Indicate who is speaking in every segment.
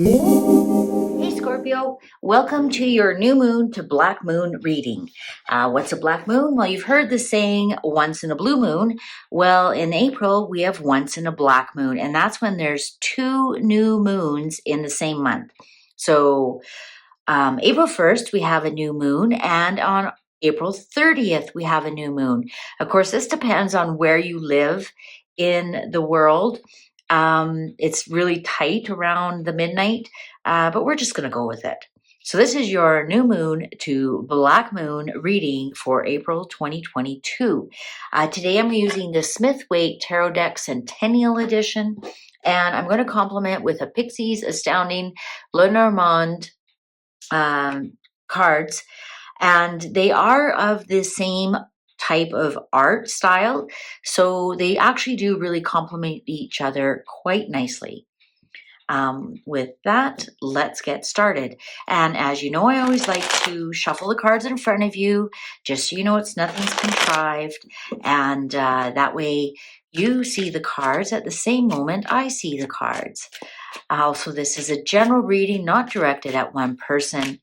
Speaker 1: Hey Scorpio, welcome to your new moon to black moon reading. What's a black moon? Well, you've heard the saying once in a blue moon. Well, in April, we have once in a black moon, and that's when there's two new moons in the same month. So, April 1st, we have a new moon, and on April 30th, we have a new moon. Of course, this depends on where you live in the world. It's really tight around the midnight, but we're just going to go with it. So, this is your new moon to black moon reading for April 2022. Today, I'm using the Smith Waite Tarot Deck Centennial Edition, and I'm going to complement with a Pixies Astounding Lenormand cards, and they are of the same type of art style, so they actually do really complement each other quite nicely. With that, let's get started. And as you know, I always like to shuffle the cards in front of you, just so you know nothing's contrived, and that way you see the cards at the same moment I see the cards. Also, this is a general reading, not directed at one person.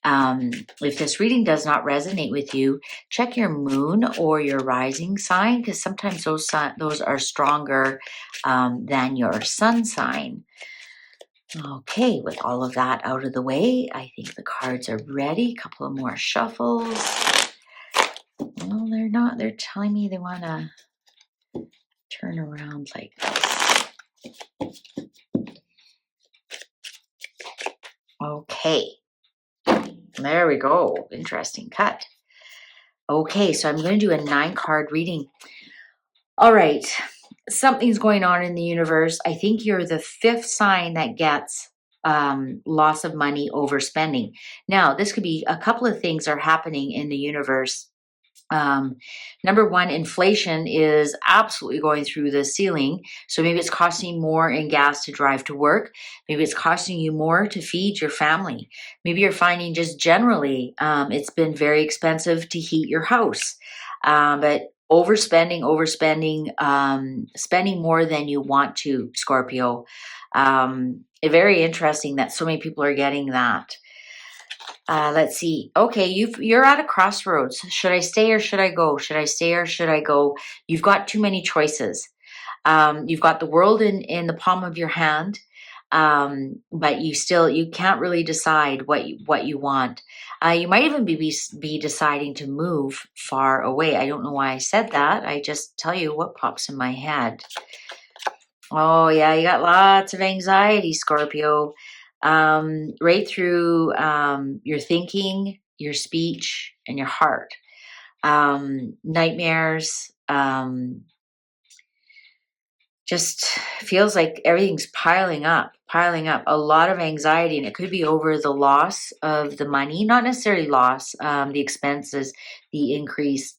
Speaker 1: If this reading does not resonate with you, check your moon or your rising sign, because sometimes those are stronger than your sun sign. Okay, with all of that out of the way, I think the cards are ready. A couple of more shuffles. No, they're not. They're telling me they want to turn around like this. Okay. There we go. Interesting cut. Okay, so I'm going to do a 9-card reading. All right. Something's going on in the universe. I think you're the 5th sign that gets loss of money overspending. Now, this could be a couple of things are happening in the universe. Number one, inflation is absolutely going through the ceiling. So maybe it's costing more in gas to drive to work. Maybe it's costing you more to feed your family. Maybe you're finding just generally it's been very expensive to heat your house. But overspending, spending more than you want to, Scorpio. Very interesting that so many people are getting that. Let's see. Okay, you're at a crossroads. Should I stay or should I go? Should I stay or should I go? You've got too many choices. You've got the world in the palm of your hand, but you can't really decide what you want. You might even be deciding to move far away. I don't know why I said that. I just tell you what pops in my head. Oh yeah, you got lots of anxiety, Scorpio. Right through your thinking, your speech, and your heart. Nightmares. Just feels like everything's piling up. A lot of anxiety, and it could be over the loss of the money, not necessarily loss, the expenses, the increase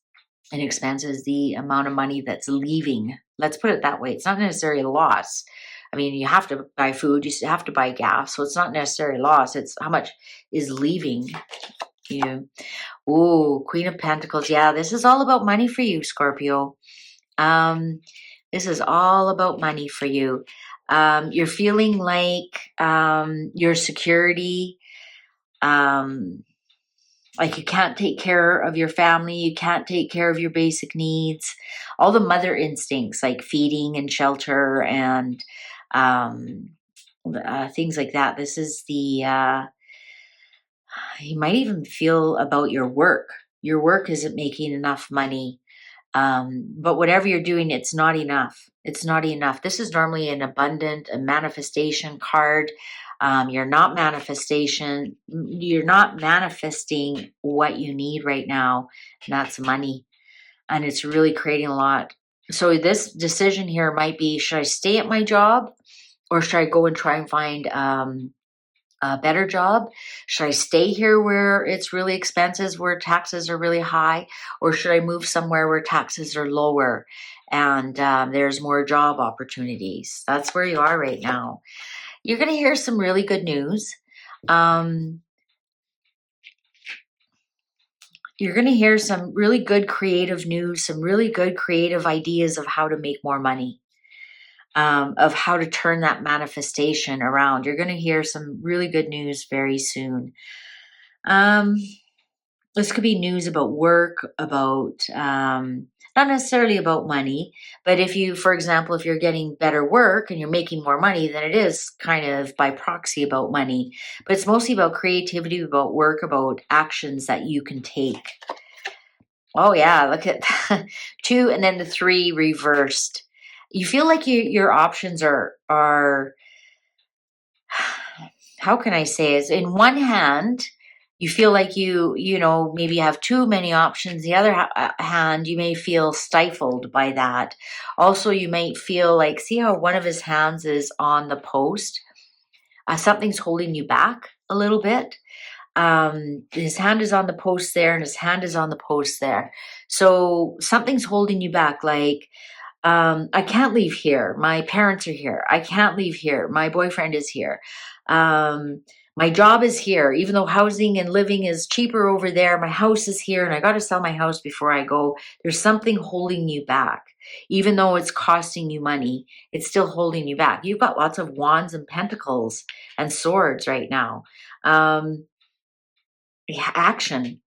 Speaker 1: in expenses, the amount of money that's leaving. Let's put it that way. It's not necessarily a loss. I mean, you have to buy food, you have to buy gas, so it's not necessarily loss. It's how much is leaving you. Ooh, Queen of Pentacles. Yeah, this is all about money for you, Scorpio. This is all about money for you. You're feeling like your security, like you can't take care of your family, you can't take care of your basic needs, all the mother instincts like feeding and shelter and things like that. This is the, you might even feel about your work. Your work isn't making enough money. But whatever you're doing, it's not enough. It's not enough. This is normally a manifestation card. You're not manifesting what you need right now, and that's money. And it's really creating a lot. So this decision here might be, should I stay at my job or should I go and try and find a better job? Should I stay here where it's really expensive, where taxes are really high, or should I move somewhere where taxes are lower and there's more job opportunities? That's where you are right now. You're going to hear some really good news. You're going to hear some really good creative news, some really good creative ideas of how to make more money. of how to turn that manifestation around. You're going to hear some really good news very soon. Um, this could be news about work, about not necessarily about money, but if you, for example, if you're getting better work and you're making more money, then it is kind of by proxy about money. But it's mostly about creativity, about work, about actions that you can take. Oh yeah, look at that. 2 and then the 3 reversed. You feel like your options are how can I say is in one hand, you feel like maybe you have too many options. The other hand, you may feel stifled by that. Also, you might feel like, see how one of his hands is on the post? Something's holding you back a little bit. His hand is on the post there and his hand is on the post there. So something's holding you back. Like, I can't leave here. My parents are here. I can't leave here. My boyfriend is here. My job is here. Even though housing and living is cheaper over there, my house is here and I got to sell my house before I go. There's something holding you back. Even though it's costing you money, it's still holding you back. You've got lots of wands and pentacles and swords right now. Action.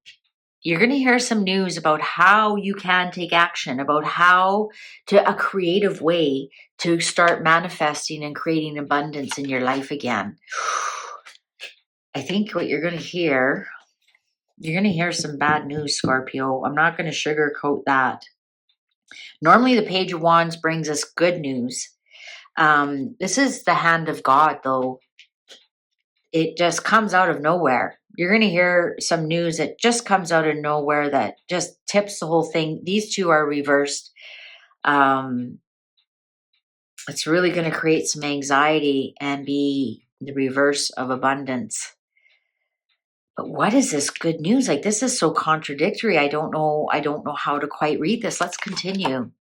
Speaker 1: You're going to hear some news about how you can take action, about how to a creative way to start manifesting and creating abundance in your life again. I think what you're going to hear some bad news, Scorpio. I'm not going to sugarcoat that. Normally the Page of Wands brings us good news. This is the hand of God, though. It just comes out of nowhere. You're going to hear some news that just comes out of nowhere that just tips the whole thing. These 2 are reversed. It's really going to create some anxiety and be the reverse of abundance. But what is this good news? Like, this is so contradictory. I don't know how to quite read this. Let's continue.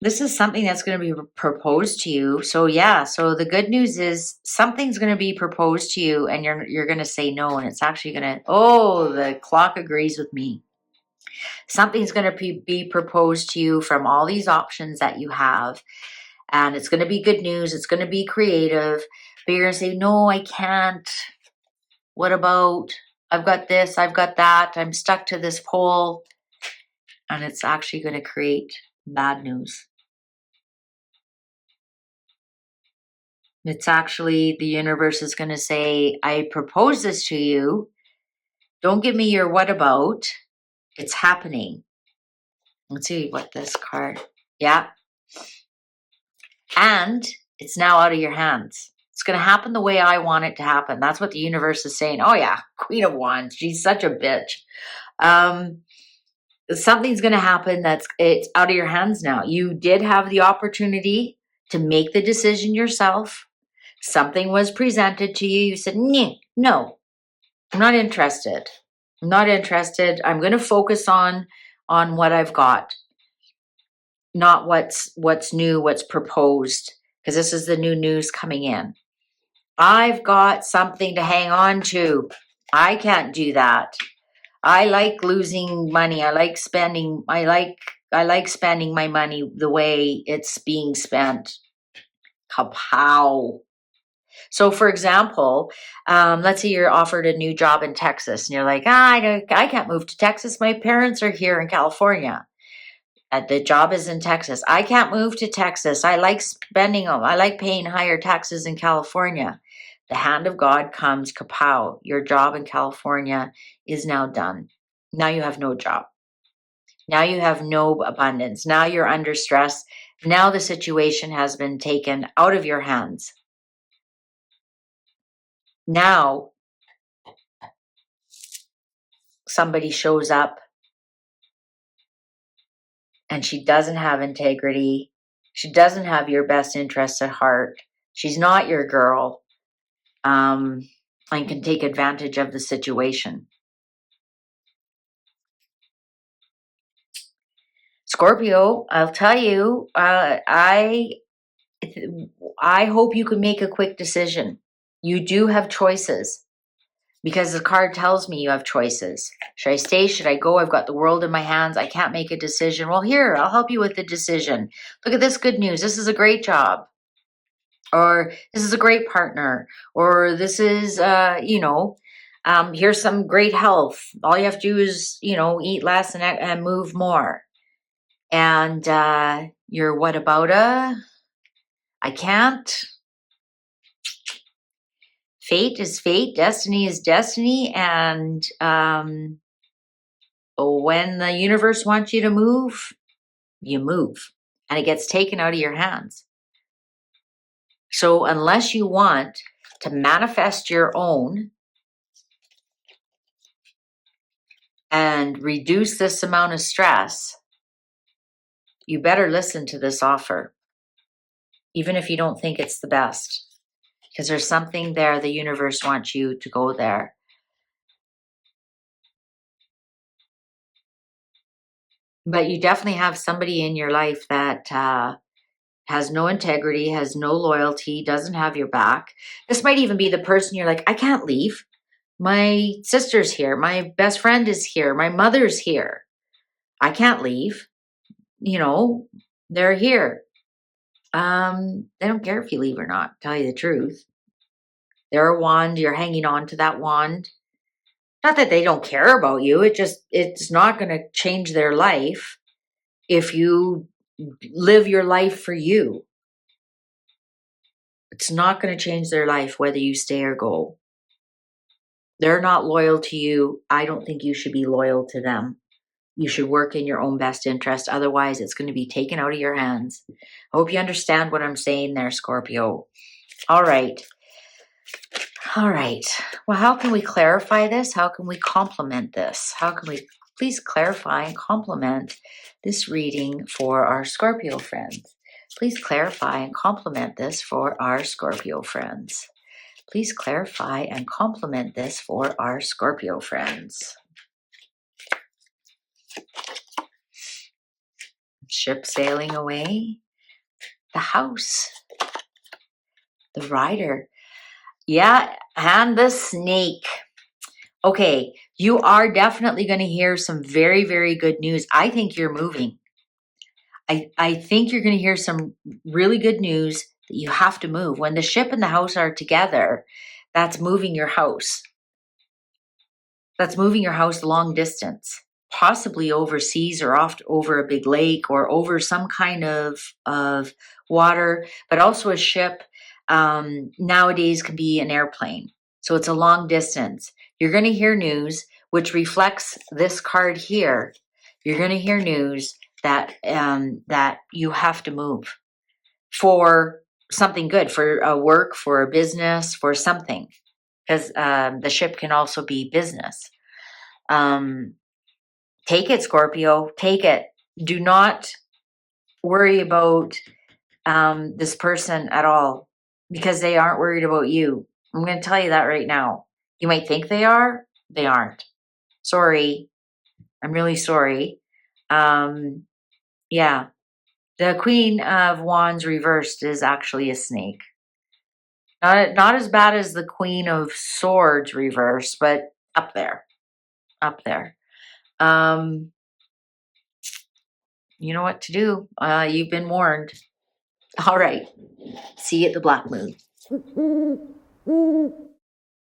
Speaker 1: This is something that's going to be proposed to you. So yeah, so the good news is something's going to be proposed to you and you're going to say no, and it's actually going to, oh, the clock agrees with me. Something's going to be proposed to you from all these options that you have, and it's going to be good news. It's going to be creative, but you're going to say, no, I can't. What about, I've got this, I've got that, I'm stuck to this pole, and it's actually going to create bad news. It's actually, the universe is going to say, I propose this to you. Don't give me your what about. It's happening. Let's see what this card. Yeah. And it's now out of your hands. It's going to happen the way I want it to happen. That's what the universe is saying. Oh yeah, Queen of Wands. She's such a bitch. Something's going to happen it's out of your hands now. You did have the opportunity to make the decision yourself. Something was presented to you. You said, no, I'm not interested. I'm not interested. I'm going to focus on what I've got, not what's new, what's proposed, because this is the new news coming in. I've got something to hang on to. I can't do that. I like losing money. I like spending my money the way it's being spent. Kapow. So, for example, let's say you're offered a new job in Texas and you're like, I can't move to Texas. My parents are here in California. The job is in Texas. I can't move to Texas. I like paying higher taxes in California. The hand of God comes, kapow. Your job in California is now done. Now you have no job. Now you have no abundance. Now you're under stress. Now the situation has been taken out of your hands. Now somebody shows up and she doesn't have integrity. She doesn't have your best interests at heart. She's not your girl, and can take advantage of the situation. Scorpio, I'll tell you, I hope you can make a quick decision. You do have choices. because the card tells me you have choices. Should I stay? Should I go? I've got the world in my hands. I can't make a decision. Well, here, I'll help you with the decision. Look at this good news. This is a great job. Or this is a great partner. Or this is, here's some great health. All you have to do is, eat less and move more. And you're what about I can't. Fate is fate, destiny is destiny, and when the universe wants you to move, you move, and it gets taken out of your hands. So unless you want to manifest your own and reduce this amount of stress, you better listen to this offer, even if you don't think it's the best, because there's something there. The universe wants you to go there. But you definitely have somebody in your life that has no integrity, has no loyalty, doesn't have your back. This might even be the person you're like, I can't leave. My sister's here. My best friend is here. My mother's here. I can't leave. They're here. They don't care if you leave or not, tell you the truth. They're a wand. You're hanging on to that wand. Not that they don't care about you. It's not going to change their life if you live your life for you. It's not going to change their life whether you stay or go. They're not loyal to you. I don't think you should be loyal to them. You should work in your own best interest. Otherwise, it's going to be taken out of your hands. I hope you understand what I'm saying there, Scorpio. All right. Well, how can we clarify this? How can we complement this? How can we please clarify and complement this reading for our Scorpio friends? Please clarify and complement this for our Scorpio friends. Please clarify and complement this for our Scorpio friends. Ship sailing away. The house. The rider. Yeah, and the snake. Okay, you are definitely going to hear some very, very good news. I think you're moving. I think you're going to hear some really good news that you have to move. When the ship and the house are together, that's moving your house. That's moving your house long distance, possibly overseas or off over a big lake or over some kind of water, but also a ship. Nowadays can be an airplane. So it's a long distance. You're going to hear news which reflects this card here. You're going to hear news that you have to move for something good, for a work, for a business, for something, because the ship can also be business. Take it, Scorpio. Take it. Do not worry about this person at all, because they aren't worried about you. I'm going to tell you that right now. You might think they are. They aren't. Sorry. I'm really sorry. Yeah. The Queen of Wands reversed is actually a snake. Not as bad as the Queen of Swords reversed, but up there. Up there. You know what to do. You've been warned. All right. See you at the Black Moon.